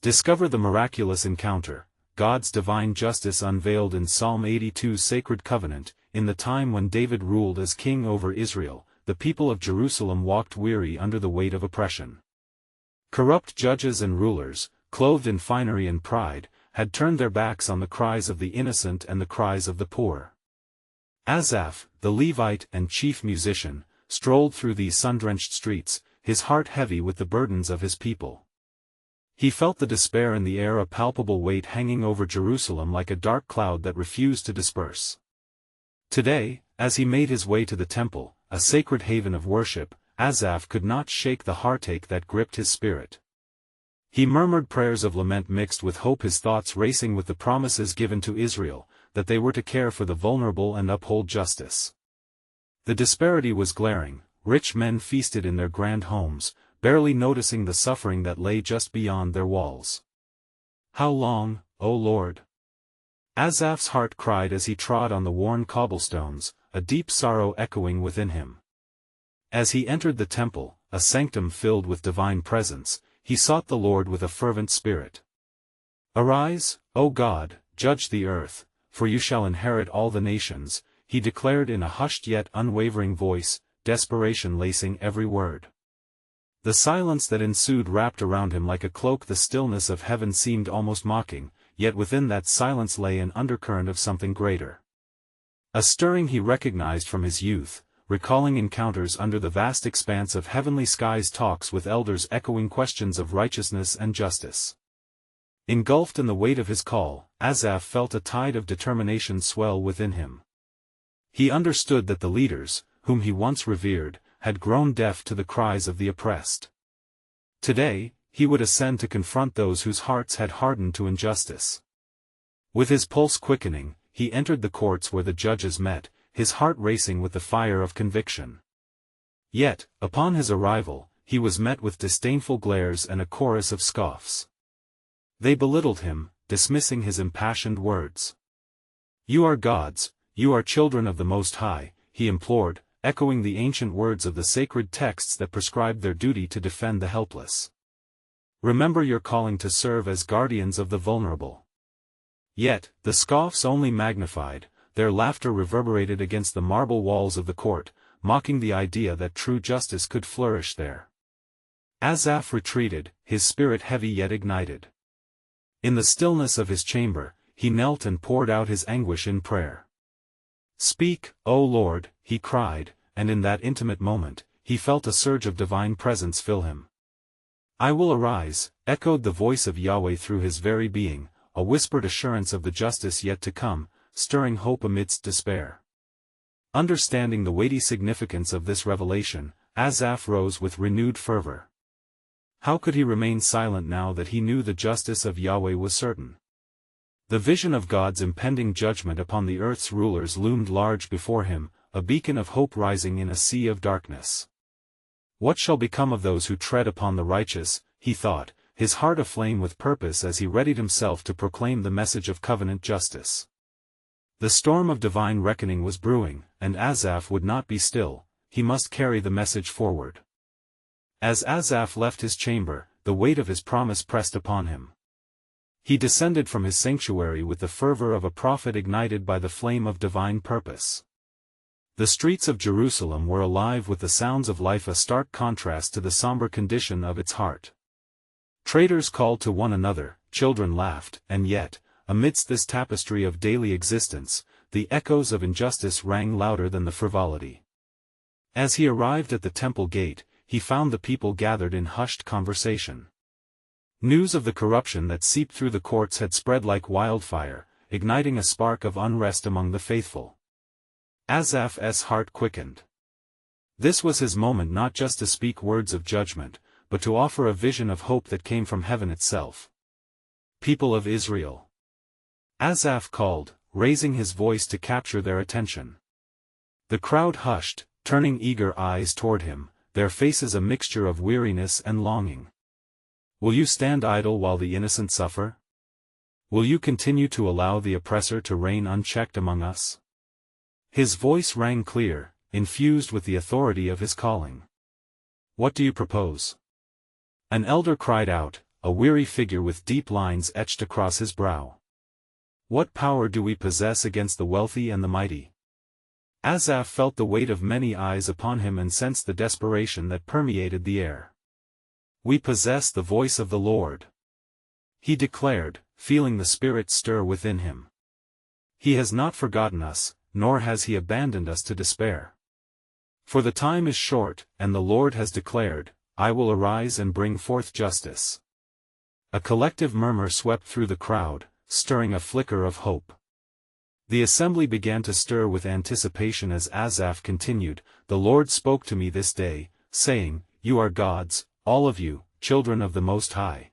Discover the miraculous encounter, God's divine justice unveiled in Psalm 82's sacred covenant. In the time when David ruled as king over Israel, the people of Jerusalem walked weary under the weight of oppression. Corrupt judges and rulers, clothed in finery and pride, had turned their backs on the cries of the innocent and the cries of the poor. Asaph, the Levite and chief musician, strolled through these sun-drenched streets, his heart heavy with the burdens of his people. He felt the despair in the air, a palpable weight hanging over Jerusalem like a dark cloud that refused to disperse. Today, as he made his way to the temple, a sacred haven of worship, Asaph could not shake the heartache that gripped his spirit. He murmured prayers of lament mixed with hope, his thoughts racing with the promises given to Israel, that they were to care for the vulnerable and uphold justice. The disparity was glaring. Rich men feasted in their grand homes, barely noticing the suffering that lay just beyond their walls. How long, O Lord? Asaph's heart cried as he trod on the worn cobblestones, a deep sorrow echoing within him. As he entered the temple, a sanctum filled with divine presence, he sought the Lord with a fervent spirit. Arise, O God, judge the earth, for you shall inherit all the nations, he declared in a hushed yet unwavering voice, desperation lacing every word. The silence that ensued wrapped around him like a cloak. The stillness of heaven seemed almost mocking, yet within that silence lay an undercurrent of something greater. A stirring he recognized from his youth, recalling encounters under the vast expanse of heavenly skies, talks with elders echoing questions of righteousness and justice. Engulfed in the weight of his call, Asaph felt a tide of determination swell within him. He understood that the leaders, whom he once revered, had grown deaf to the cries of the oppressed. Today, he would ascend to confront those whose hearts had hardened to injustice. With his pulse quickening, he entered the courts where the judges met, his heart racing with the fire of conviction. Yet, upon his arrival, he was met with disdainful glares and a chorus of scoffs. They belittled him, dismissing his impassioned words. "You are gods, you are children of the Most High," he implored, echoing the ancient words of the sacred texts that prescribed their duty to defend the helpless. "Remember your calling to serve as guardians of the vulnerable." Yet, the scoffs only magnified, their laughter reverberated against the marble walls of the court, mocking the idea that true justice could flourish there. Asaph retreated, his spirit heavy yet ignited. In the stillness of his chamber, he knelt and poured out his anguish in prayer. "Speak, O Lord," he cried, and in that intimate moment, he felt a surge of divine presence fill him. "I will arise," echoed the voice of Yahweh through his very being, a whispered assurance of the justice yet to come, stirring hope amidst despair. Understanding the weighty significance of this revelation, Asaph rose with renewed fervor. How could he remain silent now that he knew the justice of Yahweh was certain? The vision of God's impending judgment upon the earth's rulers loomed large before him, a beacon of hope rising in a sea of darkness. What shall become of those who tread upon the righteous, he thought, his heart aflame with purpose as he readied himself to proclaim the message of covenant justice. The storm of divine reckoning was brewing, and Asaph would not be still, he must carry the message forward. As Asaph left his chamber, the weight of his promise pressed upon him. He descended from his sanctuary with the fervor of a prophet ignited by the flame of divine purpose. The streets of Jerusalem were alive with the sounds of life, a stark contrast to the somber condition of its heart. Traders called to one another, children laughed, and yet, amidst this tapestry of daily existence, the echoes of injustice rang louder than the frivolity. As he arrived at the temple gate, he found the people gathered in hushed conversation. News of the corruption that seeped through the courts had spread like wildfire, igniting a spark of unrest among the faithful. Asaph's heart quickened. This was his moment, not just to speak words of judgment, but to offer a vision of hope that came from heaven itself. "People of Israel," Asaph called, raising his voice to capture their attention. The crowd hushed, turning eager eyes toward him, their faces a mixture of weariness and longing. "Will you stand idle while the innocent suffer? Will you continue to allow the oppressor to reign unchecked among us?" His voice rang clear, infused with the authority of his calling. "What do you propose?" An elder cried out, a weary figure with deep lines etched across his brow. What power do we possess against the wealthy and the mighty? Asaph felt the weight of many eyes upon him and sensed the desperation that permeated the air. We possess the voice of the Lord, he declared, feeling the Spirit stir within him. He has not forgotten us, nor has he abandoned us to despair. For the time is short, and the Lord has declared, I will arise and bring forth justice. A collective murmur swept through the crowd, stirring a flicker of hope. The assembly began to stir with anticipation as Asaph continued, The Lord spoke to me this day, saying, You are gods, all of you, children of the Most High.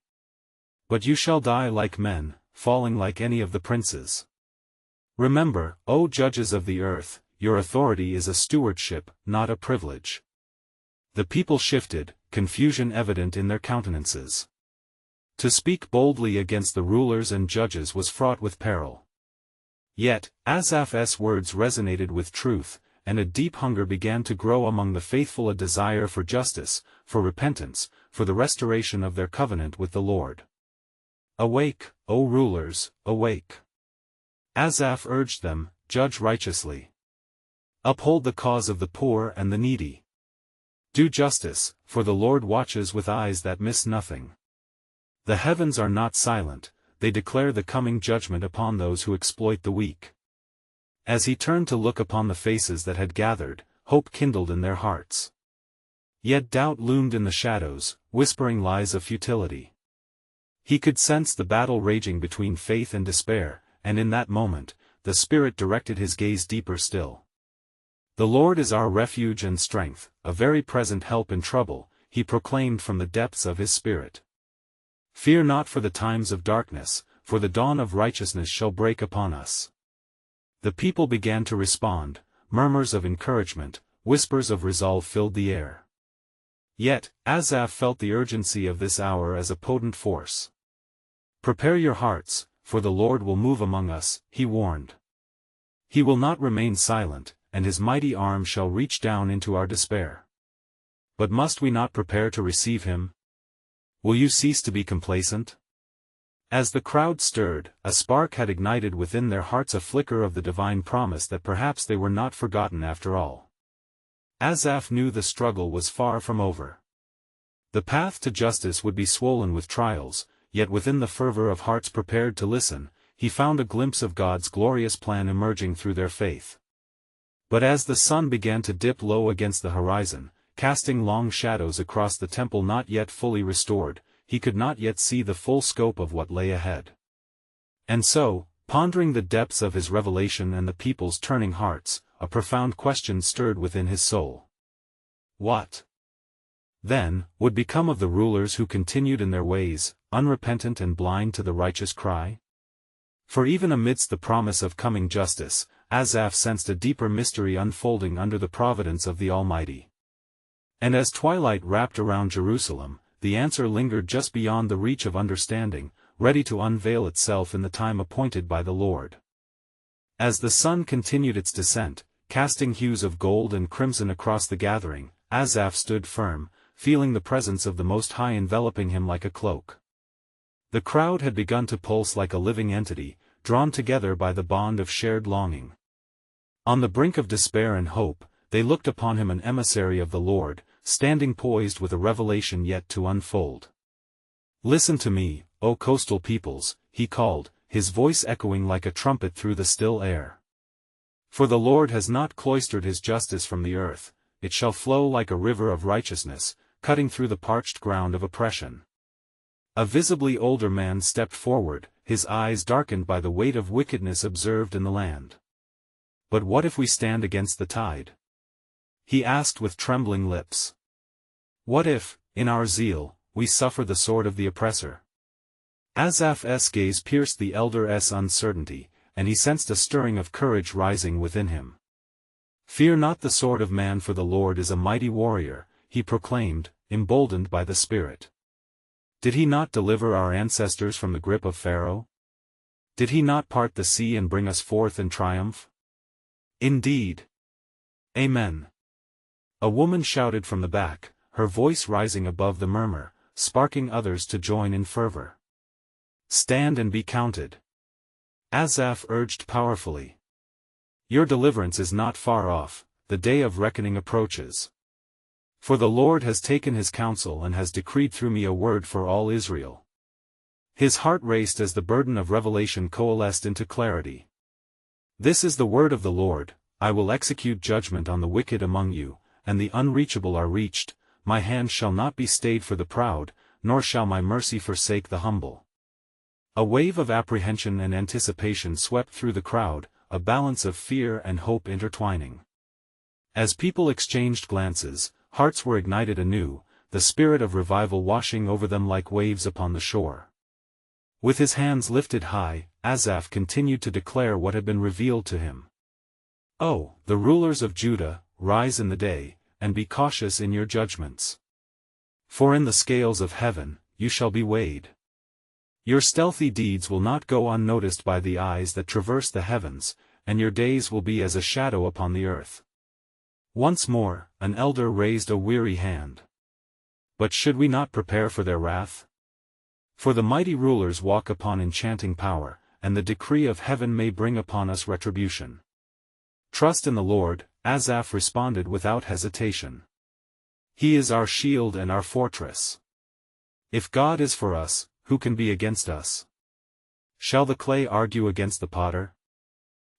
But you shall die like men, falling like any of the princes. Remember, O judges of the earth, your authority is a stewardship, not a privilege. The people shifted, confusion evident in their countenances. To speak boldly against the rulers and judges was fraught with peril. Yet, Asaph's words resonated with truth, and a deep hunger began to grow among the faithful, a desire for justice, for repentance, for the restoration of their covenant with the Lord. Awake, O rulers, awake. Asaph urged them, judge righteously. Uphold the cause of the poor and the needy. Do justice, for the Lord watches with eyes that miss nothing. The heavens are not silent, they declare the coming judgment upon those who exploit the weak. As he turned to look upon the faces that had gathered, hope kindled in their hearts. Yet doubt loomed in the shadows, whispering lies of futility. He could sense the battle raging between faith and despair, and in that moment, the Spirit directed his gaze deeper still. The Lord is our refuge and strength, a very present help in trouble, he proclaimed from the depths of his spirit. Fear not for the times of darkness, for the dawn of righteousness shall break upon us. The people began to respond, murmurs of encouragement, whispers of resolve filled the air. Yet, Asaph felt the urgency of this hour as a potent force. Prepare your hearts, for the Lord will move among us, he warned. He will not remain silent, and his mighty arm shall reach down into our despair. But must we not prepare to receive him? Will you cease to be complacent? As the crowd stirred, a spark had ignited within their hearts, a flicker of the divine promise that perhaps they were not forgotten after all. Asaph knew the struggle was far from over. The path to justice would be swollen with trials, yet within the fervor of hearts prepared to listen, he found a glimpse of God's glorious plan emerging through their faith. But as the sun began to dip low against the horizon, casting long shadows across the temple not yet fully restored, he could not yet see the full scope of what lay ahead. And so, pondering the depths of his revelation and the people's turning hearts, a profound question stirred within his soul. What, then, would become of the rulers who continued in their ways, unrepentant and blind to the righteous cry? For even amidst the promise of coming justice, Asaph sensed a deeper mystery unfolding under the providence of the Almighty. And as twilight wrapped around Jerusalem, the answer lingered just beyond the reach of understanding, ready to unveil itself in the time appointed by the Lord. As the sun continued its descent, casting hues of gold and crimson across the gathering, Asaph stood firm, feeling the presence of the Most High enveloping him like a cloak. The crowd had begun to pulse like a living entity, drawn together by the bond of shared longing. On the brink of despair and hope, they looked upon him, an emissary of the Lord, standing poised with a revelation yet to unfold. Listen to me, O coastal peoples, he called, his voice echoing like a trumpet through the still air. For the Lord has not cloistered his justice from the earth, it shall flow like a river of righteousness, cutting through the parched ground of oppression. A visibly older man stepped forward, his eyes darkened by the weight of wickedness observed in the land. But what if we stand against the tide? He asked with trembling lips. What if, in our zeal, we suffer the sword of the oppressor? Asaph's gaze pierced the elder's uncertainty, and he sensed a stirring of courage rising within him. Fear not the sword of man, for the Lord is a mighty warrior, he proclaimed, emboldened by the Spirit. Did he not deliver our ancestors from the grip of Pharaoh? Did he not part the sea and bring us forth in triumph? Indeed. Amen. A woman shouted from the back, her voice rising above the murmur, sparking others to join in fervor. Stand and be counted. Asaph urged powerfully. Your deliverance is not far off, the day of reckoning approaches. For the Lord has taken his counsel and has decreed through me a word for all Israel. His heart raced as the burden of revelation coalesced into clarity. This is the word of the Lord: I will execute judgment on the wicked among you, and the unreachable are reached. My hand shall not be stayed for the proud, nor shall my mercy forsake the humble. A wave of apprehension and anticipation swept through the crowd, a balance of fear and hope intertwining. As people exchanged glances, hearts were ignited anew, the spirit of revival washing over them like waves upon the shore. With his hands lifted high, Asaph continued to declare what had been revealed to him. "Oh, the rulers of Judah, rise in the day, and be cautious in your judgments. For in the scales of heaven, you shall be weighed. Your stealthy deeds will not go unnoticed by the eyes that traverse the heavens, and your days will be as a shadow upon the earth." Once more, an elder raised a weary hand. But should we not prepare for their wrath? For the mighty rulers walk upon enchanting power, and the decree of heaven may bring upon us retribution. Trust in the Lord, Asaph responded without hesitation. He is our shield and our fortress. If God is for us, who can be against us? Shall the clay argue against the potter?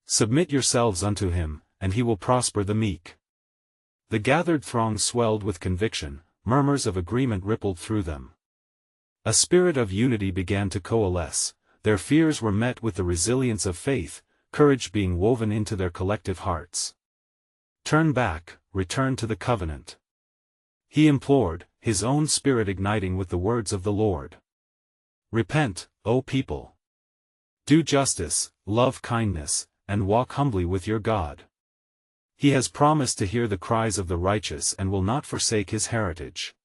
Submit yourselves unto him, and he will prosper the meek. The gathered throng swelled with conviction, murmurs of agreement rippled through them. A spirit of unity began to coalesce, their fears were met with the resilience of faith, courage being woven into their collective hearts. Turn back, return to the covenant. He implored, his own spirit igniting with the words of the Lord. Repent, O people. Do justice, love kindness, and walk humbly with your God. He has promised to hear the cries of the righteous and will not forsake his heritage.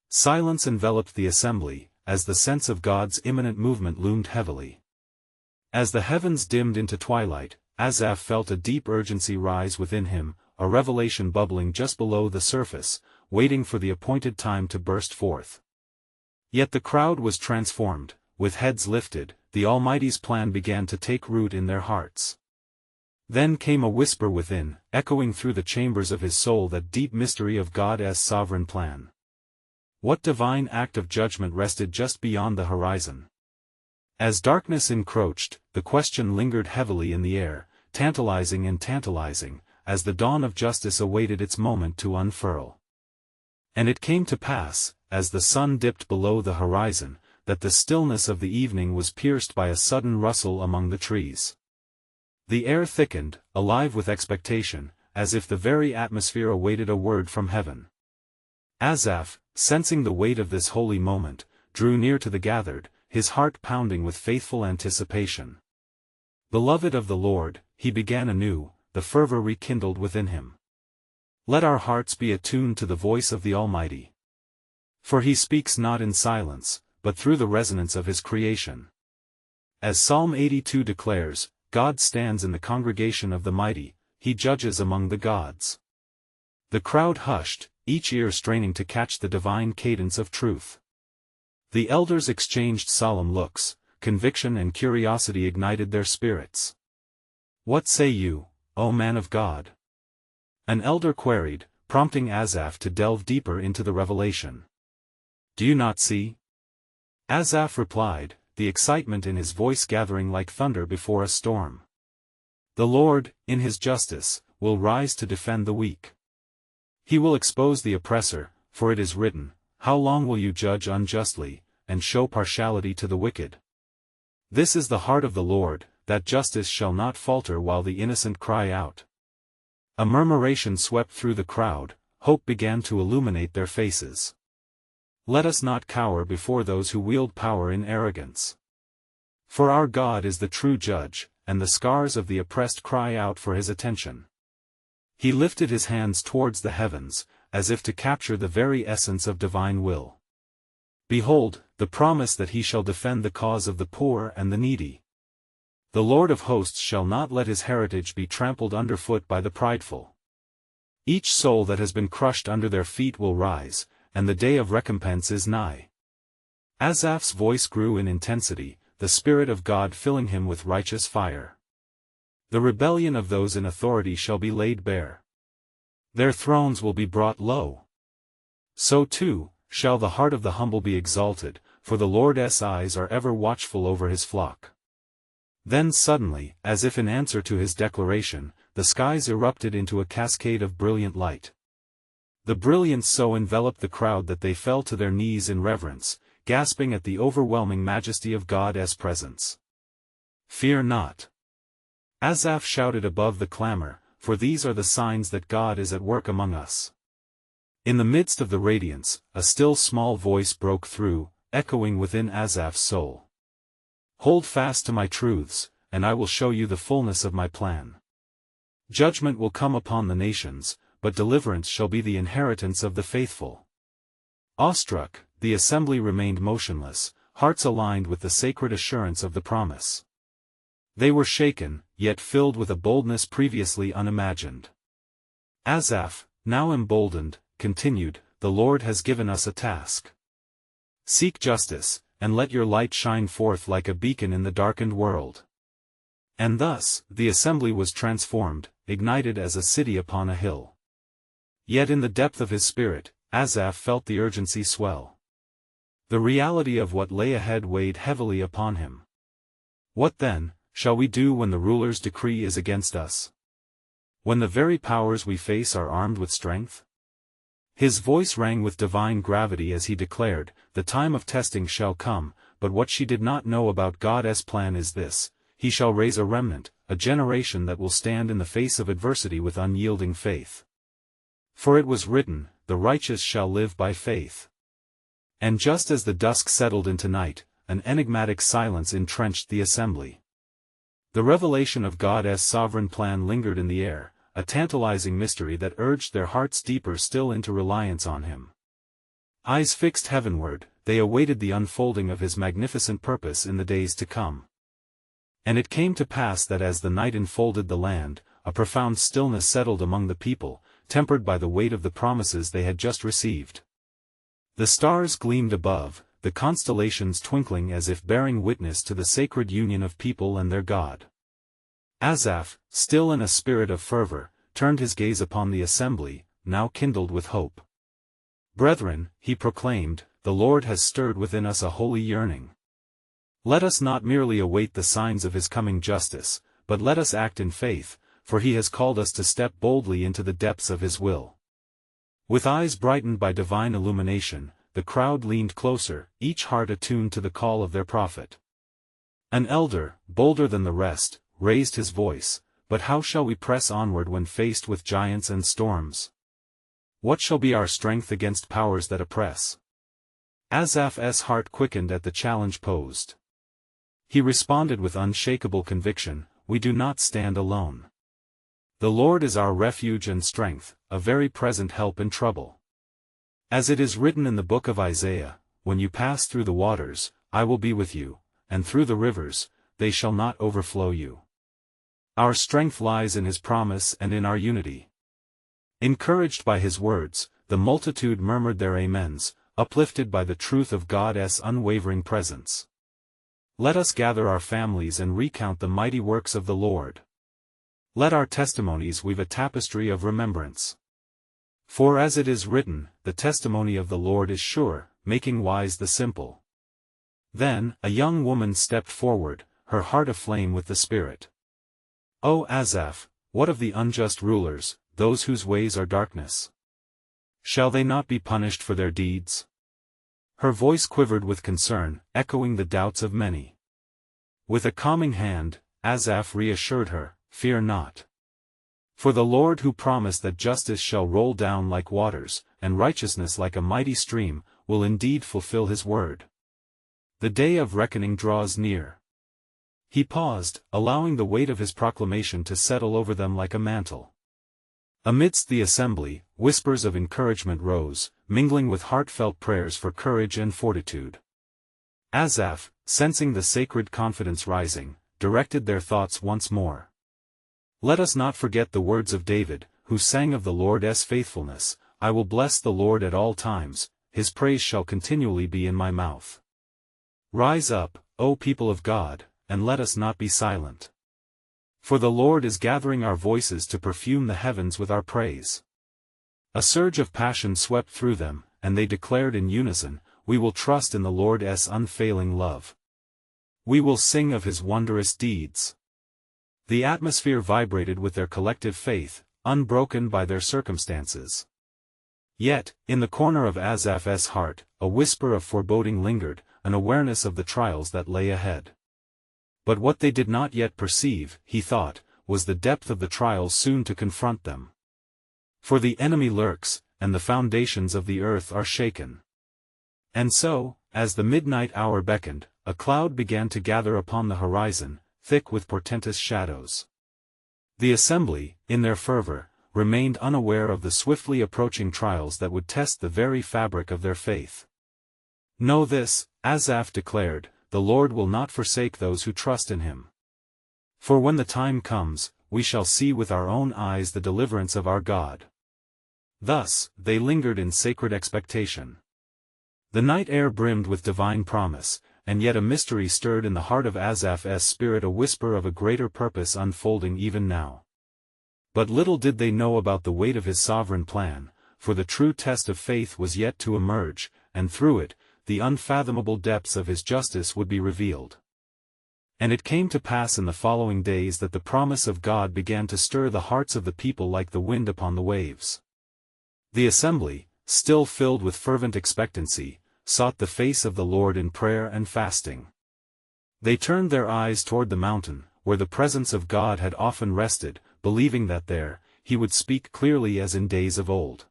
Silence enveloped the assembly, as the sense of God's imminent movement loomed heavily. As the heavens dimmed into twilight, Asaph felt a deep urgency rise within him, a revelation bubbling just below the surface, waiting for the appointed time to burst forth. Yet the crowd was transformed. With heads lifted, the Almighty's plan began to take root in their hearts. Then came a whisper within, echoing through the chambers of his soul, that deep mystery of God's sovereign plan. What divine act of judgment rested just beyond the horizon? As darkness encroached, the question lingered heavily in the air, tantalizing and tantalizing, as the dawn of justice awaited its moment to unfurl. And it came to pass, as the sun dipped below the horizon, that the stillness of the evening was pierced by a sudden rustle among the trees. The air thickened, alive with expectation, as if the very atmosphere awaited a word from heaven. Asaph, sensing the weight of this holy moment, drew near to the gathered, his heart pounding with faithful anticipation. Beloved of the Lord, he began anew, the fervor rekindled within him. Let our hearts be attuned to the voice of the Almighty. For he speaks not in silence, but through the resonance of his creation. As Psalm 82 declares, God stands in the congregation of the mighty, he judges among the gods. The crowd hushed, each ear straining to catch the divine cadence of truth. The elders exchanged solemn looks, conviction and curiosity ignited their spirits. What say you, O man of God? An elder queried, prompting Asaph to delve deeper into the revelation. Do you not see? Asaph replied, the excitement in his voice gathering like thunder before a storm. The Lord, in his justice, will rise to defend the weak. He will expose the oppressor, for it is written, How long will you judge unjustly, and show partiality to the wicked? This is the heart of the Lord, that justice shall not falter while the innocent cry out. A murmuration swept through the crowd, hope began to illuminate their faces. Let us not cower before those who wield power in arrogance. For our God is the true judge, and the scars of the oppressed cry out for his attention. He lifted his hands towards the heavens, as if to capture the very essence of divine will. Behold, the promise that he shall defend the cause of the poor and the needy. The Lord of hosts shall not let his heritage be trampled underfoot by the prideful. Each soul that has been crushed under their feet will rise, and the day of recompense is nigh. Asaph's voice grew in intensity, the Spirit of God filling him with righteous fire. The rebellion of those in authority shall be laid bare. Their thrones will be brought low. So too, shall the heart of the humble be exalted, for the Lord's eyes are ever watchful over his flock. Then suddenly, as if in answer to his declaration, the skies erupted into a cascade of brilliant light. The brilliance so enveloped the crowd that they fell to their knees in reverence, gasping at the overwhelming majesty of God's presence. Fear not. Asaph shouted above the clamor, for these are the signs that God is at work among us. In the midst of the radiance, a still small voice broke through, echoing within Asaph's soul. Hold fast to my truths, and I will show you the fullness of my plan. Judgment will come upon the nations, but deliverance shall be the inheritance of the faithful. Awestruck, the assembly remained motionless, hearts aligned with the sacred assurance of the promise. They were shaken, yet filled with a boldness previously unimagined. Asaph, now emboldened, continued, "The Lord has given us a task. Seek justice, and let your light shine forth like a beacon in the darkened world." And thus, the assembly was transformed, ignited as a city upon a hill. Yet in the depth of his spirit, Asaph felt the urgency swell. The reality of what lay ahead weighed heavily upon him. What then, shall we do when the ruler's decree is against us? When the very powers we face are armed with strength? His voice rang with divine gravity as he declared, "The time of testing shall come, but what she did not know about God's plan is this: He shall raise a remnant, a generation that will stand in the face of adversity with unyielding faith. For it was written, the righteous shall live by faith." And just as the dusk settled into night, an enigmatic silence entrenched the assembly. The revelation of God's sovereign plan lingered in the air, a tantalizing mystery that urged their hearts deeper still into reliance on Him. Eyes fixed heavenward, they awaited the unfolding of His magnificent purpose in the days to come. And it came to pass that as the night enfolded the land, a profound stillness settled among the people, tempered by the weight of the promises they had just received. The stars gleamed above, the constellations twinkling as if bearing witness to the sacred union of people and their God. Asaph, still in a spirit of fervor, turned his gaze upon the assembly, now kindled with hope. "Brethren," he proclaimed, "the Lord has stirred within us a holy yearning. Let us not merely await the signs of His coming justice, but let us act in faith, for He has called us to step boldly into the depths of His will." With eyes brightened by divine illumination, the crowd leaned closer, each heart attuned to the call of their prophet. An elder, bolder than the rest, raised his voice, "But how shall we press onward when faced with giants and storms? What shall be our strength against powers that oppress?" Asaph's heart quickened at the challenge posed. He responded with unshakable conviction, "We do not stand alone. The Lord is our refuge and strength, a very present help in trouble. As it is written in the book of Isaiah, when you pass through the waters, I will be with you, and through the rivers, they shall not overflow you." Our strength lies in His promise and in our unity. Encouraged by His words, the multitude murmured their amens, uplifted by the truth of God's unwavering presence. Let us gather our families and recount the mighty works of the Lord. Let our testimonies weave a tapestry of remembrance. For as it is written, the testimony of the Lord is sure, making wise the simple. Then, a young woman stepped forward, her heart aflame with the Spirit. "O Asaph, what of the unjust rulers, those whose ways are darkness? Shall they not be punished for their deeds?" Her voice quivered with concern, echoing the doubts of many. With a calming hand, Asaph reassured her, "Fear not. For the Lord who promised that justice shall roll down like waters, and righteousness like a mighty stream, will indeed fulfill His word. The day of reckoning draws near." He paused, allowing the weight of his proclamation to settle over them like a mantle. Amidst the assembly, whispers of encouragement rose, mingling with heartfelt prayers for courage and fortitude. Asaph, sensing the sacred confidence rising, directed their thoughts once more. "Let us not forget the words of David, who sang of the Lord's faithfulness, 'I will bless the Lord at all times, His praise shall continually be in my mouth.' Rise up, O people of God, and let us not be silent. For the Lord is gathering our voices to perfume the heavens with our praise. A surge of passion swept through them, and they declared in unison, "We will trust in the Lord's unfailing love. We will sing of his wondrous deeds." The atmosphere vibrated with their collective faith, unbroken by their circumstances. Yet, in the corner of Asaph's heart, a whisper of foreboding lingered, an awareness of the trials that lay ahead. But what they did not yet perceive, he thought, was the depth of the trials soon to confront them. For the enemy lurks, and the foundations of the earth are shaken. And so, as the midnight hour beckoned, a cloud began to gather upon the horizon, thick with portentous shadows. The assembly, in their fervor, remained unaware of the swiftly approaching trials that would test the very fabric of their faith. "Know this," Asaph declared, "the Lord will not forsake those who trust in him. For when the time comes, we shall see with our own eyes the deliverance of our God." Thus, they lingered in sacred expectation. The night air brimmed with divine promise, and yet a mystery stirred in the heart of Asaph's spirit, a whisper of a greater purpose unfolding even now. But little did they know about the weight of his sovereign plan, for the true test of faith was yet to emerge, and through it, the unfathomable depths of his justice would be revealed. And it came to pass in the following days that the promise of God began to stir the hearts of the people like the wind upon the waves. The assembly, still filled with fervent expectancy, sought the face of the Lord in prayer and fasting. They turned their eyes toward the mountain, where the presence of God had often rested, believing that there, he would speak clearly as in days of old.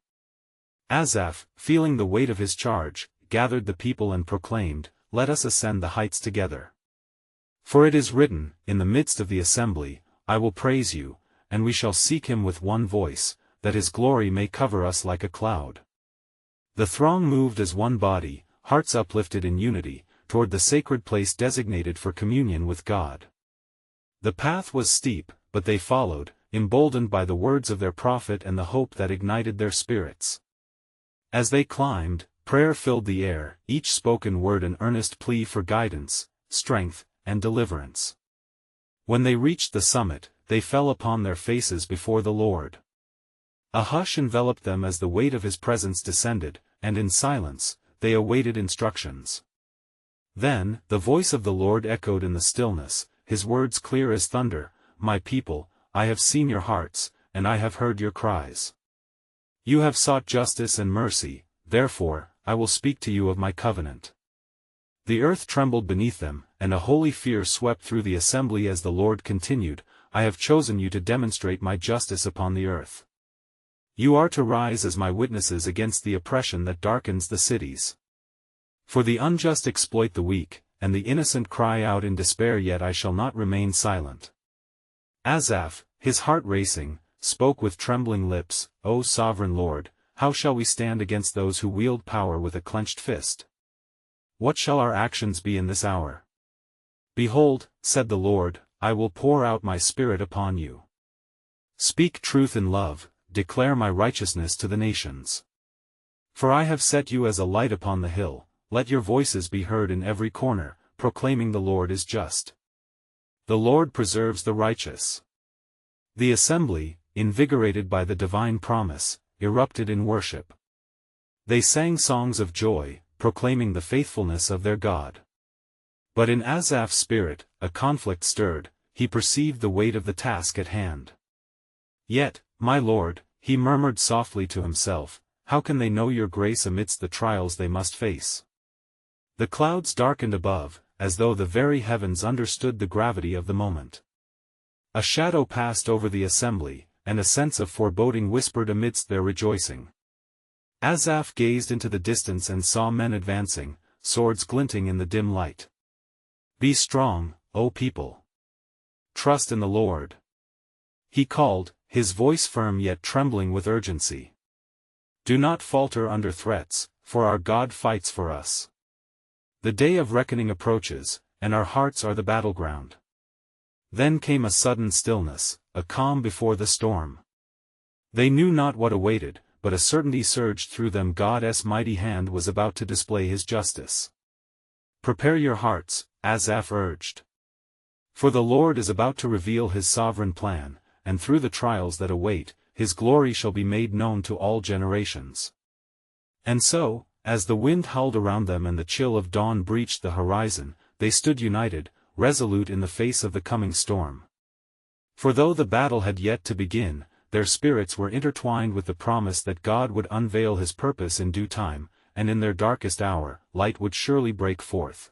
Asaph, feeling the weight of his charge, gathered the people and proclaimed, "Let us ascend the heights together. For it is written, in the midst of the assembly, I will praise you, and we shall seek him with one voice, that his glory may cover us like a cloud." The throng moved as one body, hearts uplifted in unity, toward the sacred place designated for communion with God. The path was steep, but they followed, emboldened by the words of their prophet and the hope that ignited their spirits. As they climbed, prayer filled the air, each spoken word an earnest plea for guidance, strength, and deliverance. When they reached the summit, they fell upon their faces before the Lord. A hush enveloped them as the weight of his presence descended, and in silence, they awaited instructions. Then, the voice of the Lord echoed in the stillness, his words clear as thunder, "My people, I have seen your hearts, and I have heard your cries. You have sought justice and mercy, therefore, I will speak to you of my covenant." The earth trembled beneath them, and a holy fear swept through the assembly as the Lord continued, "I have chosen you to demonstrate my justice upon the earth. You are to rise as my witnesses against the oppression that darkens the cities. For the unjust exploit the weak, and the innocent cry out in despair, yet I shall not remain silent." Asaph, his heart racing, spoke with trembling lips, "O sovereign Lord, how shall we stand against those who wield power with a clenched fist? What shall our actions be in this hour? Behold, said the Lord, I will pour out my spirit upon you. Speak truth in love, declare my righteousness to the nations. For I have set you as a light upon the hill, let your voices be heard in every corner, proclaiming the Lord is just. The Lord preserves the righteous." The assembly, invigorated by the divine promise, erupted in worship. They sang songs of joy, proclaiming the faithfulness of their God. But in Asaph's spirit, a conflict stirred, he perceived the weight of the task at hand. "Yet, my Lord," he murmured softly to himself, "how can they know your grace amidst the trials they must face?" The clouds darkened above, as though the very heavens understood the gravity of the moment. A shadow passed over the assembly, and a sense of foreboding whispered amidst their rejoicing. Asaph gazed into the distance and saw men advancing, swords glinting in the dim light. "Be strong, O people. Trust in the Lord," he called, his voice firm yet trembling with urgency. "Do not falter under threats, for our God fights for us. The day of reckoning approaches, and our hearts are the battleground." Then came a sudden stillness, a calm before the storm. They knew not what awaited, but a certainty surged through them: God's mighty hand was about to display his justice. Prepare your hearts, Asaph urged. For the Lord is about to reveal his sovereign plan, and through the trials that await, his glory shall be made known to all generations. And so, as the wind howled around them and the chill of dawn breached the horizon, they stood united, resolute in the face of the coming storm. For though the battle had yet to begin, their spirits were intertwined with the promise that God would unveil his purpose in due time, and in their darkest hour, light would surely break forth.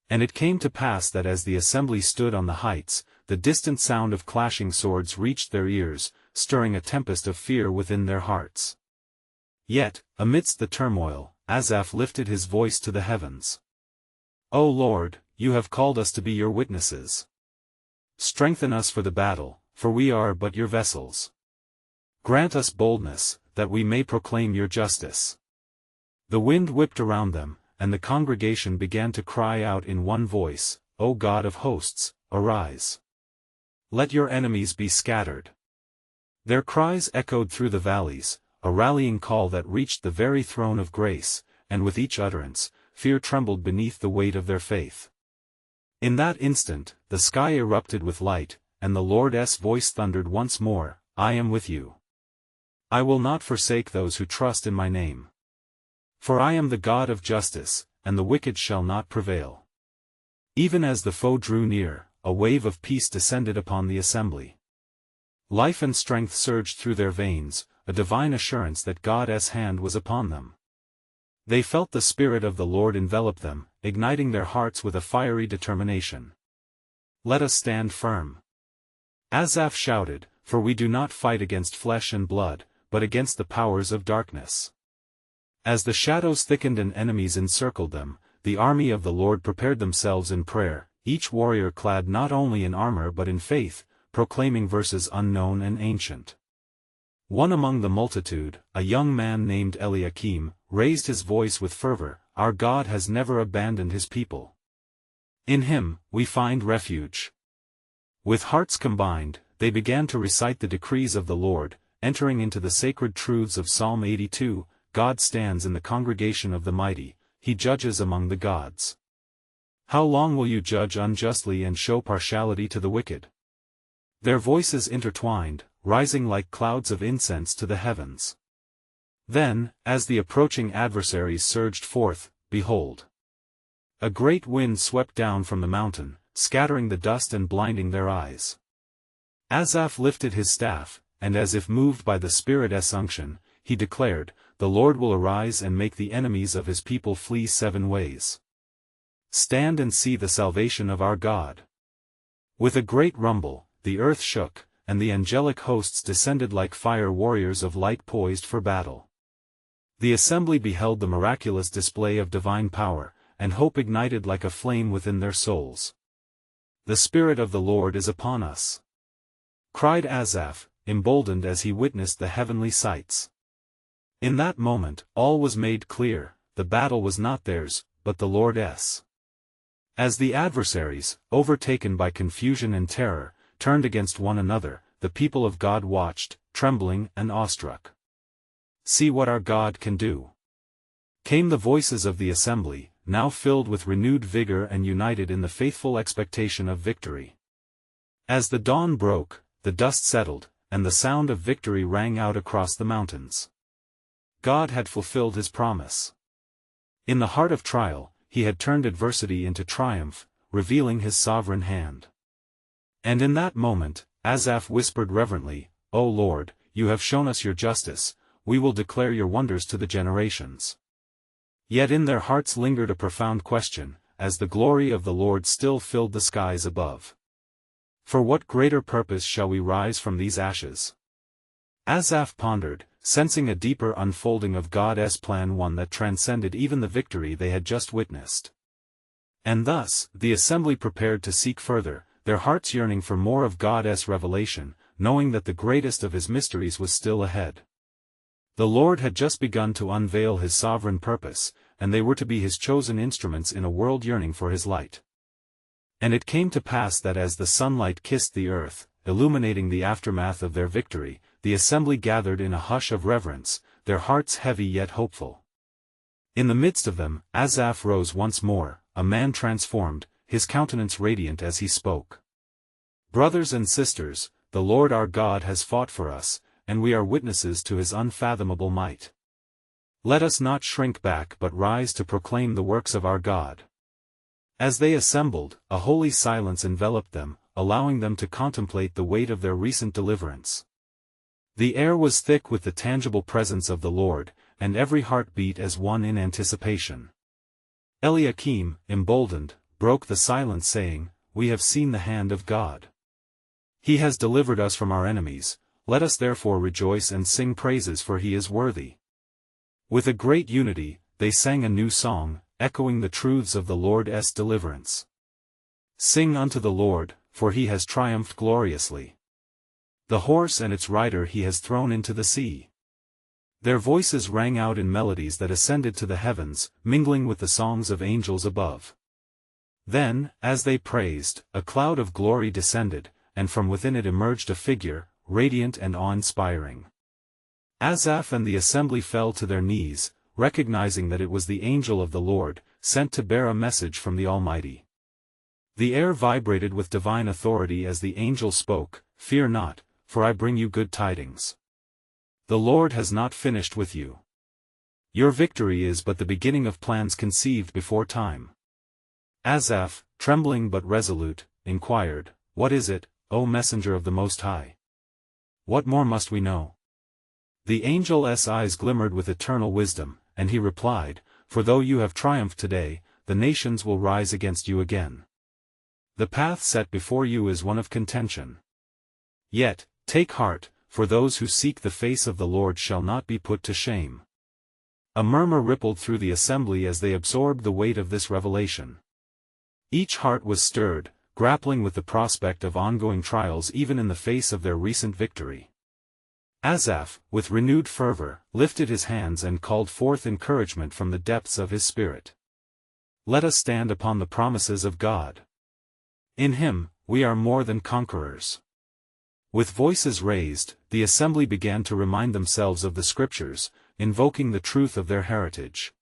And it came to pass that as the assembly stood on the heights, the distant sound of clashing swords reached their ears, stirring a tempest of fear within their hearts. Yet, amidst the turmoil, Asaph lifted his voice to the heavens. O Lord, you have called us to be your witnesses. Strengthen us for the battle, for we are but your vessels. Grant us boldness, that we may proclaim your justice. The wind whipped around them, and the congregation began to cry out in one voice, O God of hosts, arise. Let your enemies be scattered. Their cries echoed through the valleys, a rallying call that reached the very throne of grace, and with each utterance, fear trembled beneath the weight of their faith. In that instant, the sky erupted with light, and the Lord's voice thundered once more, I am with you. I will not forsake those who trust in my name. For I am the God of justice, and the wicked shall not prevail. Even as the foe drew near, a wave of peace descended upon the assembly. Life and strength surged through their veins, a divine assurance that God's hand was upon them. They felt the Spirit of the Lord envelop them, igniting their hearts with a fiery determination. Let us stand firm. Asaph shouted, for we do not fight against flesh and blood, but against the powers of darkness. As the shadows thickened and enemies encircled them, the army of the Lord prepared themselves in prayer, each warrior clad not only in armor but in faith, proclaiming verses unknown and ancient. One among the multitude, a young man named Eliakim, raised his voice with fervor, Our God has never abandoned his people. In him, we find refuge. With hearts combined, they began to recite the decrees of the Lord, entering into the sacred truths of Psalm 82, God stands in the congregation of the mighty, he judges among the gods. How long will you judge unjustly and show partiality to the wicked? Their voices intertwined, rising like clouds of incense to the heavens. Then, as the approaching adversaries surged forth, behold! A great wind swept down from the mountain, scattering the dust and blinding their eyes. Asaph lifted his staff, and as if moved by the Spirit's unction, he declared, The Lord will arise and make the enemies of his people flee 7 ways. Stand and see the salvation of our God. With a great rumble, the earth shook, and the angelic hosts descended like fire warriors of light poised for battle. The assembly beheld the miraculous display of divine power, and hope ignited like a flame within their souls. The Spirit of the Lord is upon us, cried Asaph, emboldened as he witnessed the heavenly sights. In that moment, all was made clear, the battle was not theirs, but the Lord's. As the adversaries, overtaken by confusion and terror, turned against one another, the people of God watched, trembling and awestruck. See what our God can do. Came the voices of the assembly, now filled with renewed vigor and united in the faithful expectation of victory. As the dawn broke, the dust settled, and the sound of victory rang out across the mountains. God had fulfilled his promise. In the heart of trial, he had turned adversity into triumph, revealing his sovereign hand. And in that moment, Asaph whispered reverently, O Lord, you have shown us your justice, we will declare your wonders to the generations. Yet in their hearts lingered a profound question, as the glory of the Lord still filled the skies above. For what greater purpose shall we rise from these ashes? Asaph pondered, sensing a deeper unfolding of God's plan, one that transcended even the victory they had just witnessed. And thus, the assembly prepared to seek further, their hearts yearning for more of God's revelation, knowing that the greatest of his mysteries was still ahead. The Lord had just begun to unveil his sovereign purpose, and they were to be his chosen instruments in a world yearning for his light. And it came to pass that as the sunlight kissed the earth, illuminating the aftermath of their victory, the assembly gathered in a hush of reverence, their hearts heavy yet hopeful. In the midst of them, Asaph rose once more, a man transformed, his countenance radiant as he spoke. "Brothers and sisters, the Lord our God has fought for us, and we are witnesses to his unfathomable might. Let us not shrink back but rise to proclaim the works of our God." As they assembled, a holy silence enveloped them, allowing them to contemplate the weight of their recent deliverance. The air was thick with the tangible presence of the Lord, and every heart beat as one in anticipation. Eliakim, emboldened, broke the silence saying, "We have seen the hand of God. He has delivered us from our enemies, let us therefore rejoice and sing praises, for he is worthy." With a great unity, they sang a new song, echoing the truths of the Lord's deliverance. "Sing unto the Lord, for he has triumphed gloriously. The horse and its rider he has thrown into the sea." Their voices rang out in melodies that ascended to the heavens, mingling with the songs of angels above. Then, as they praised, a cloud of glory descended, and from within it emerged a figure, radiant and awe-inspiring. Asaph and the assembly fell to their knees, recognizing that it was the angel of the Lord, sent to bear a message from the Almighty. The air vibrated with divine authority as the angel spoke, "Fear not, for I bring you good tidings. The Lord has not finished with you. Your victory is but the beginning of plans conceived before time." Asaph, trembling but resolute, inquired, "What is it, O messenger of the Most High? What more must we know?" The angel's eyes glimmered with eternal wisdom, and he replied, "For though you have triumphed today, the nations will rise against you again. The path set before you is one of contention. Yet, take heart, for those who seek the face of the Lord shall not be put to shame." A murmur rippled through the assembly as they absorbed the weight of this revelation. Each heart was stirred, grappling with the prospect of ongoing trials even in the face of their recent victory. Asaph, with renewed fervor, lifted his hands and called forth encouragement from the depths of his spirit. "Let us stand upon the promises of God. In him, we are more than conquerors." With voices raised, the assembly began to remind themselves of the Scriptures, invoking the truth of their heritage.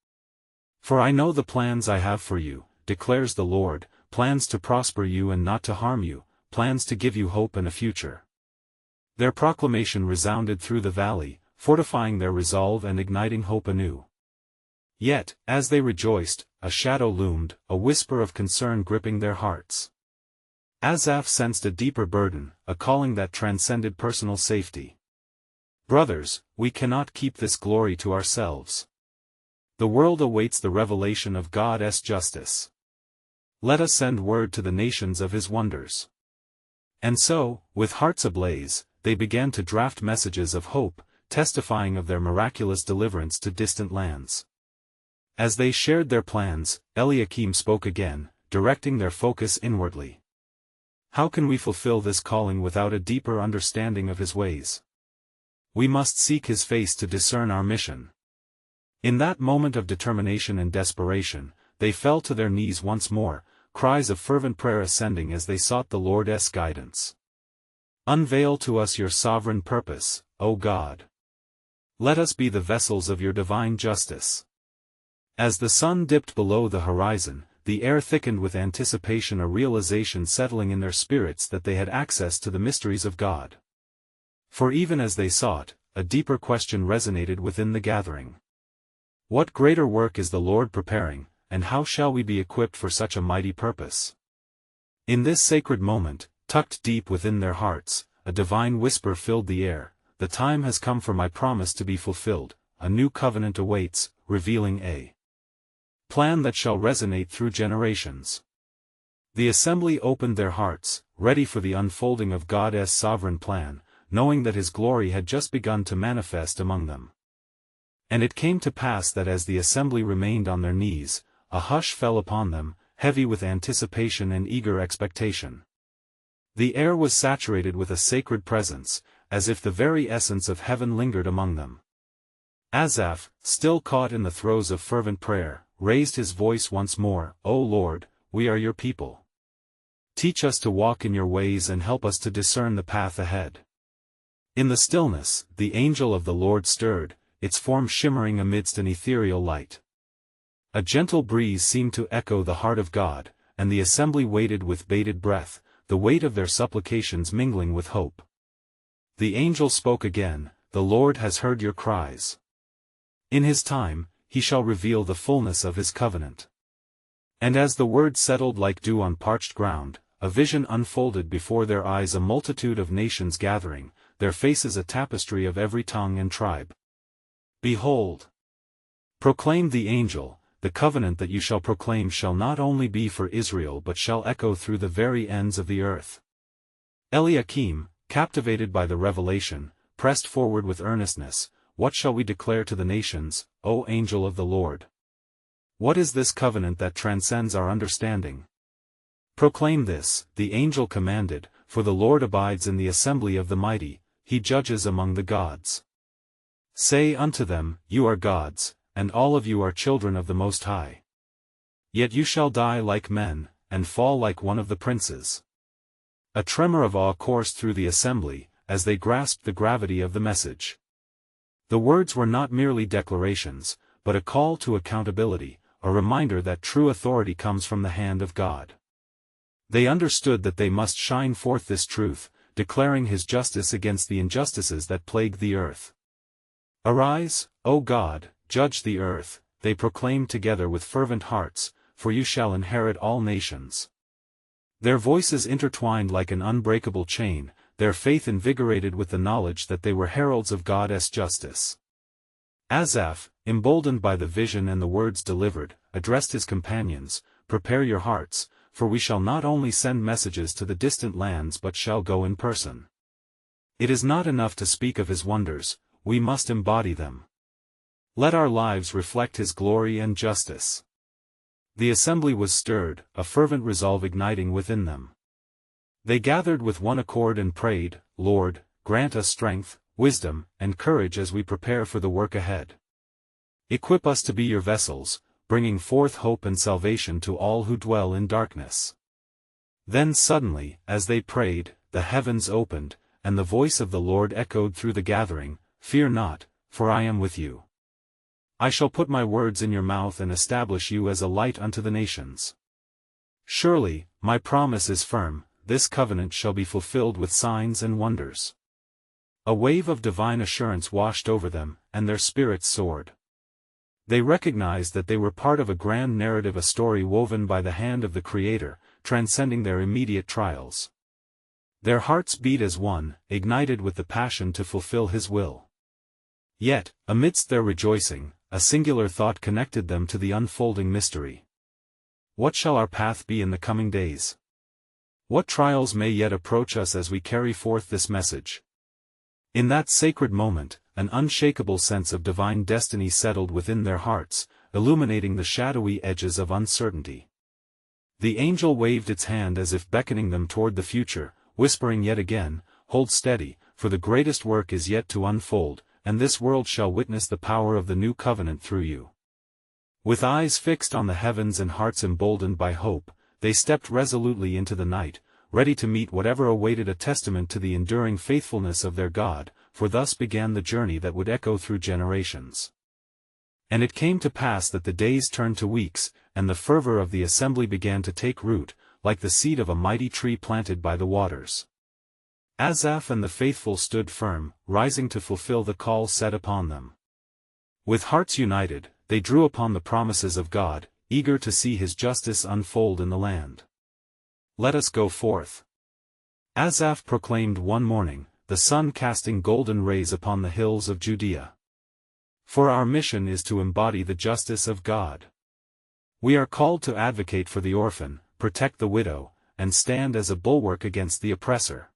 "For I know the plans I have for you, declares the Lord, plans to prosper you and not to harm you, plans to give you hope and a future." Their proclamation resounded through the valley, fortifying their resolve and igniting hope anew. Yet, as they rejoiced, a shadow loomed, a whisper of concern gripping their hearts. Asaph sensed a deeper burden, a calling that transcended personal safety. "Brothers, we cannot keep this glory to ourselves. The world awaits the revelation of God's justice. Let us send word to the nations of his wonders." And so, with hearts ablaze, they began to draft messages of hope, testifying of their miraculous deliverance to distant lands. As they shared their plans, Eliakim spoke again, directing their focus inwardly. "How can we fulfill this calling without a deeper understanding of his ways? We must seek his face to discern our mission." In that moment of determination and desperation, they fell to their knees once more, cries of fervent prayer ascending as they sought the Lord's guidance. "Unveil to us your sovereign purpose, O God. Let us be the vessels of your divine justice." As the sun dipped below the horizon, the air thickened with anticipation, a realization settling in their spirits that they had access to the mysteries of God. For even as they sought, a deeper question resonated within the gathering. What greater work is the Lord preparing, and how shall we be equipped for such a mighty purpose? In this sacred moment, tucked deep within their hearts, a divine whisper filled the air, "The time has come for my promise to be fulfilled, a new covenant awaits, revealing a plan that shall resonate through generations." The assembly opened their hearts, ready for the unfolding of God's sovereign plan, knowing that his glory had just begun to manifest among them. And it came to pass that as the assembly remained on their knees, a hush fell upon them, heavy with anticipation and eager expectation. The air was saturated with a sacred presence, as if the very essence of heaven lingered among them. Asaph, still caught in the throes of fervent prayer, raised his voice once more, "O Lord, we are your people. Teach us to walk in your ways and help us to discern the path ahead." In the stillness, the angel of the Lord stirred, its form shimmering amidst an ethereal light. A gentle breeze seemed to echo the heart of God, and the assembly waited with bated breath, the weight of their supplications mingling with hope. The angel spoke again, "The Lord has heard your cries. In his time, he shall reveal the fullness of his covenant." And as the word settled like dew on parched ground, a vision unfolded before their eyes, a multitude of nations gathering, their faces a tapestry of every tongue and tribe. "Behold," proclaimed the angel, "the covenant that you shall proclaim shall not only be for Israel but shall echo through the very ends of the earth." Eliakim, captivated by the revelation, pressed forward with earnestness, "What shall we declare to the nations, O angel of the Lord? What is this covenant that transcends our understanding?" "Proclaim this," the angel commanded, "for the Lord abides in the assembly of the mighty, he judges among the gods. Say unto them, You are gods, and all of you are children of the Most High. Yet you shall die like men, and fall like one of the princes." A tremor of awe coursed through the assembly, as they grasped the gravity of the message. The words were not merely declarations, but a call to accountability, a reminder that true authority comes from the hand of God. They understood that they must shine forth this truth, declaring his justice against the injustices that plague the earth. "Arise, O God, judge the earth," they proclaimed together with fervent hearts, "for you shall inherit all nations." Their voices intertwined like an unbreakable chain, their faith invigorated with the knowledge that they were heralds of God's justice. Asaph, emboldened by the vision and the words delivered, addressed his companions, "Prepare your hearts, for we shall not only send messages to the distant lands but shall go in person. It is not enough to speak of his wonders, we must embody them. Let our lives reflect his glory and justice." The assembly was stirred, a fervent resolve igniting within them. They gathered with one accord and prayed, "Lord, grant us strength, wisdom, and courage as we prepare for the work ahead. Equip us to be your vessels, bringing forth hope and salvation to all who dwell in darkness." Then suddenly, as they prayed, the heavens opened, and the voice of the Lord echoed through the gathering, "Fear not, for I am with you. I shall put my words in your mouth and establish you as a light unto the nations. Surely, my promise is firm, this covenant shall be fulfilled with signs and wonders." A wave of divine assurance washed over them, and their spirits soared. They recognized that they were part of a grand narrative, a story woven by the hand of the Creator, transcending their immediate trials. Their hearts beat as one, ignited with the passion to fulfill His will. Yet, amidst their rejoicing, a singular thought connected them to the unfolding mystery. What shall our path be in the coming days? What trials may yet approach us as we carry forth this message? In that sacred moment, an unshakable sense of divine destiny settled within their hearts, illuminating the shadowy edges of uncertainty. The angel waved its hand as if beckoning them toward the future, whispering yet again, "Hold steady, for the greatest work is yet to unfold, and this world shall witness the power of the new covenant through you." With eyes fixed on the heavens and hearts emboldened by hope, they stepped resolutely into the night, ready to meet whatever awaited, a testament to the enduring faithfulness of their God, for thus began the journey that would echo through generations. And it came to pass that the days turned to weeks, and the fervor of the assembly began to take root, like the seed of a mighty tree planted by the waters. Asaph and the faithful stood firm, rising to fulfill the call set upon them. With hearts united, they drew upon the promises of God, eager to see His justice unfold in the land. "Let us go forth," Asaph proclaimed one morning, the sun casting golden rays upon the hills of Judea. "For our mission is to embody the justice of God. We are called to advocate for the orphan, protect the widow, and stand as a bulwark against the oppressor."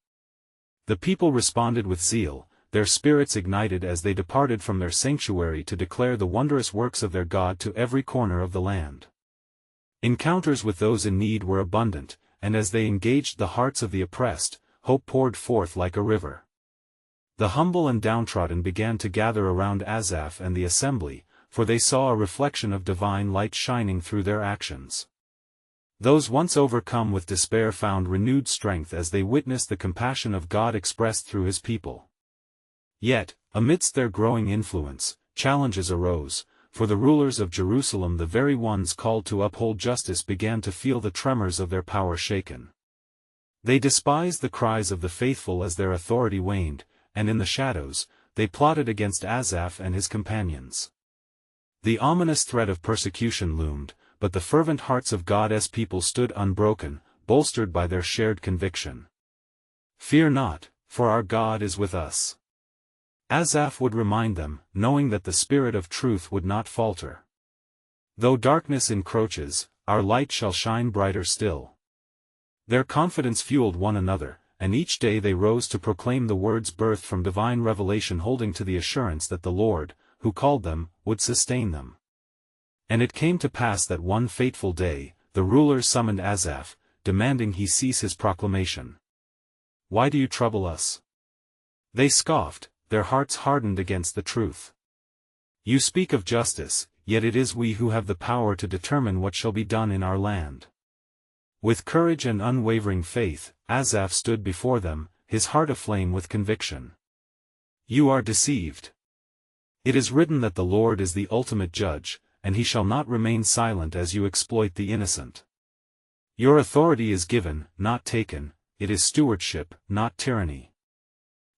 The people responded with zeal, their spirits ignited as they departed from their sanctuary to declare the wondrous works of their God to every corner of the land. Encounters with those in need were abundant, and as they engaged the hearts of the oppressed, hope poured forth like a river. The humble and downtrodden began to gather around Asaph and the assembly, for they saw a reflection of divine light shining through their actions. Those once overcome with despair found renewed strength as they witnessed the compassion of God expressed through His people. Yet, amidst their growing influence, challenges arose, for the rulers of Jerusalem, the very ones called to uphold justice, began to feel the tremors of their power shaken. They despised the cries of the faithful as their authority waned, and in the shadows, they plotted against Asaph and his companions. The ominous threat of persecution loomed, but the fervent hearts of God's people stood unbroken, bolstered by their shared conviction. "Fear not, for our God is with us." Asaph would remind them, knowing that the Spirit of truth would not falter. "Though darkness encroaches, our light shall shine brighter still." Their confidence fueled one another, and each day they rose to proclaim the words birthed from divine revelation, holding to the assurance that the Lord, who called them, would sustain them. And it came to pass that one fateful day, the rulers summoned Asaph, demanding he cease his proclamation. "Why do you trouble us?" They scoffed, their hearts hardened against the truth. "You speak of justice, yet it is we who have the power to determine what shall be done in our land." With courage and unwavering faith, Asaph stood before them, his heart aflame with conviction. "You are deceived. It is written that the Lord is the ultimate judge, and he shall not remain silent as you exploit the innocent. Your authority is given, not taken, it is stewardship, not tyranny."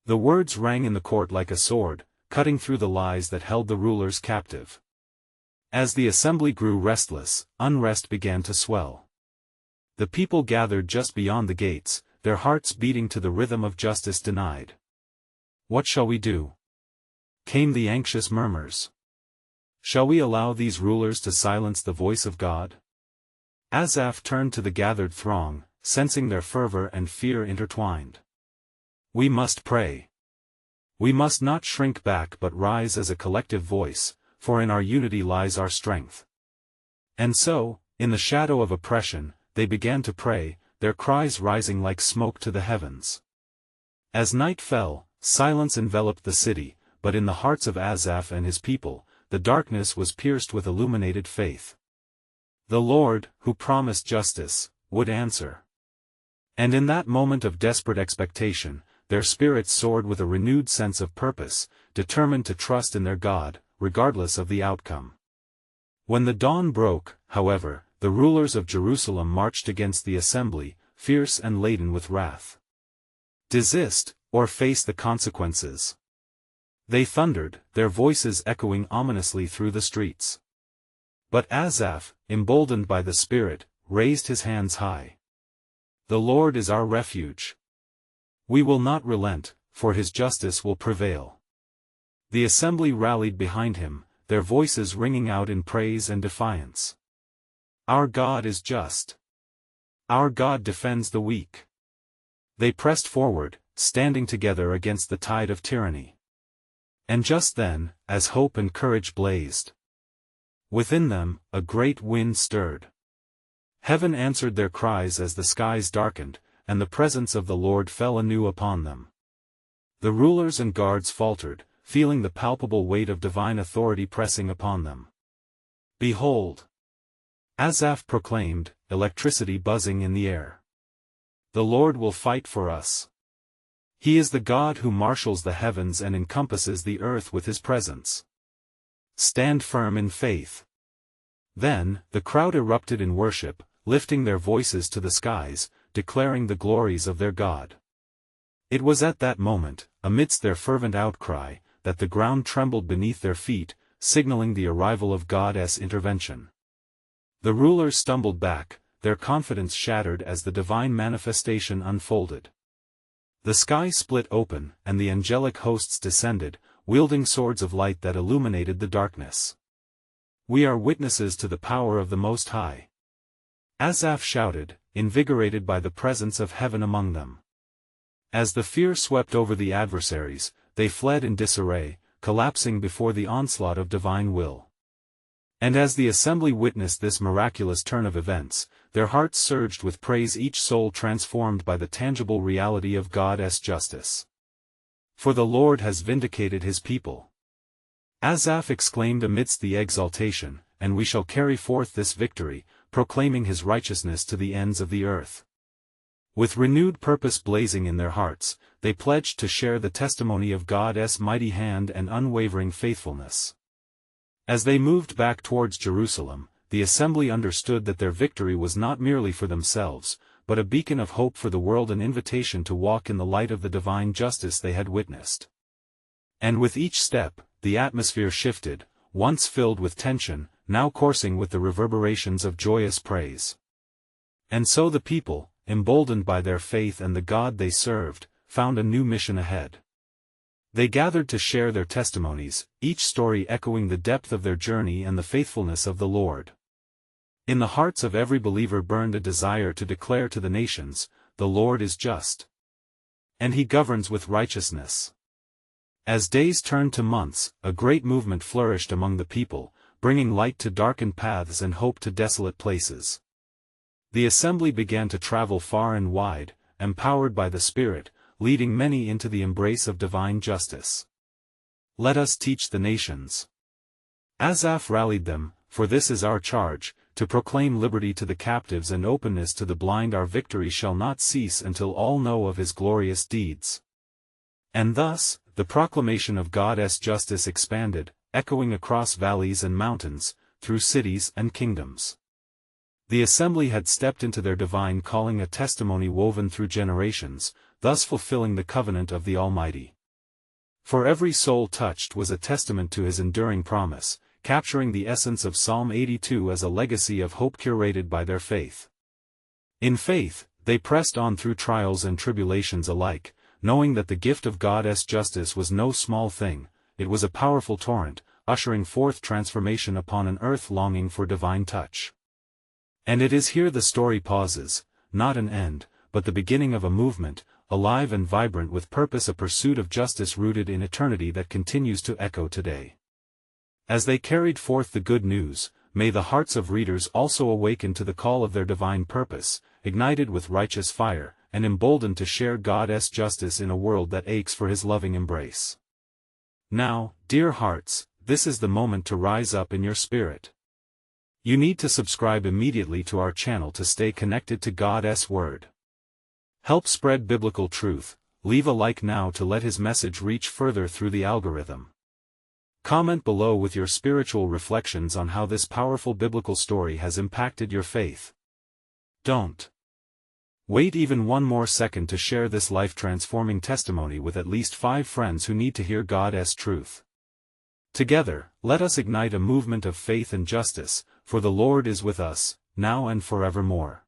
The words rang in the court like a sword, cutting through the lies that held the rulers captive. As the assembly grew restless, unrest began to swell. The people gathered just beyond the gates, their hearts beating to the rhythm of justice denied. "What shall we do?" came the anxious murmurs. "Shall we allow these rulers to silence the voice of God?" Asaph turned to the gathered throng, sensing their fervor and fear intertwined. "We must pray. We must not shrink back but rise as a collective voice, for in our unity lies our strength." And so, in the shadow of oppression, they began to pray, their cries rising like smoke to the heavens. As night fell, silence enveloped the city, but in the hearts of Asaph and his people, the darkness was pierced with illuminated faith. The Lord, who promised justice, would answer. And in that moment of desperate expectation, their spirits soared with a renewed sense of purpose, determined to trust in their God, regardless of the outcome. When the dawn broke, however, the rulers of Jerusalem marched against the assembly, fierce and laden with wrath. Desist, or face the consequences. They thundered, their voices echoing ominously through the streets. But Asaph, emboldened by the Spirit, raised his hands high. "The Lord is our refuge. We will not relent, for his justice will prevail." The assembly rallied behind him, their voices ringing out in praise and defiance. "Our God is just. Our God defends the weak." They pressed forward, standing together against the tide of tyranny. And just then, as hope and courage blazed within them, a great wind stirred. Heaven answered their cries as the skies darkened, and the presence of the Lord fell anew upon them. The rulers and guards faltered, feeling the palpable weight of divine authority pressing upon them. "Behold!" Asaph proclaimed, electricity buzzing in the air. "The Lord will fight for us. He is the God who marshals the heavens and encompasses the earth with his presence. Stand firm in faith." Then, the crowd erupted in worship, lifting their voices to the skies, declaring the glories of their God. It was at that moment, amidst their fervent outcry, that the ground trembled beneath their feet, signaling the arrival of God's intervention. The rulers stumbled back, their confidence shattered as the divine manifestation unfolded. The sky split open, and the angelic hosts descended, wielding swords of light that illuminated the darkness. "We are witnesses to the power of the Most High," Asaph shouted, invigorated by the presence of heaven among them. As the fear swept over the adversaries, they fled in disarray, collapsing before the onslaught of divine will. And as the assembly witnessed this miraculous turn of events, their hearts surged with praise, each soul transformed by the tangible reality of God's justice. "For the Lord has vindicated his people," Asaph exclaimed amidst the exaltation, "and we shall carry forth this victory, proclaiming his righteousness to the ends of the earth." With renewed purpose blazing in their hearts, they pledged to share the testimony of God's mighty hand and unwavering faithfulness. As they moved back towards Jerusalem, the assembly understood that their victory was not merely for themselves, but a beacon of hope for the world, an invitation to walk in the light of the divine justice they had witnessed. And with each step, the atmosphere shifted, once filled with tension, now coursing with the reverberations of joyous praise. And so the people, emboldened by their faith and the God they served, found a new mission ahead. They gathered to share their testimonies, each story echoing the depth of their journey and the faithfulness of the Lord. In the hearts of every believer burned a desire to declare to the nations, "The Lord is just. And He governs with righteousness." As days turned to months, a great movement flourished among the people, bringing light to darkened paths and hope to desolate places. The assembly began to travel far and wide, empowered by the Spirit, leading many into the embrace of divine justice. "Let us teach the nations." Asaph rallied them, "For this is our charge, to proclaim liberty to the captives and openness to the blind. Our victory shall not cease until all know of His glorious deeds." And thus, the proclamation of God's justice expanded, echoing across valleys and mountains, through cities and kingdoms. The assembly had stepped into their divine calling, a testimony woven through generations, thus fulfilling the covenant of the Almighty. For every soul touched was a testament to His enduring promise, capturing the essence of Psalm 82 as a legacy of hope curated by their faith. In faith, they pressed on through trials and tribulations alike, knowing that the gift of God's justice was no small thing. It was a powerful torrent, ushering forth transformation upon an earth longing for divine touch. And it is here the story pauses, not an end, but the beginning of a movement, alive and vibrant with purpose, a pursuit of justice rooted in eternity that continues to echo today. As they carried forth the good news, may the hearts of readers also awaken to the call of their divine purpose, ignited with righteous fire, and emboldened to share God's justice in a world that aches for His loving embrace. Now, dear hearts, this is the moment to rise up in your spirit. You need to subscribe immediately to our channel to stay connected to God's Word. Help spread biblical truth. Leave a like now to let His message reach further through the algorithm. Comment below with your spiritual reflections on how this powerful biblical story has impacted your faith. Don't wait even one more second to share this life-transforming testimony with at least 5 friends who need to hear God's truth. Together, let us ignite a movement of faith and justice, for the Lord is with us, now and forevermore.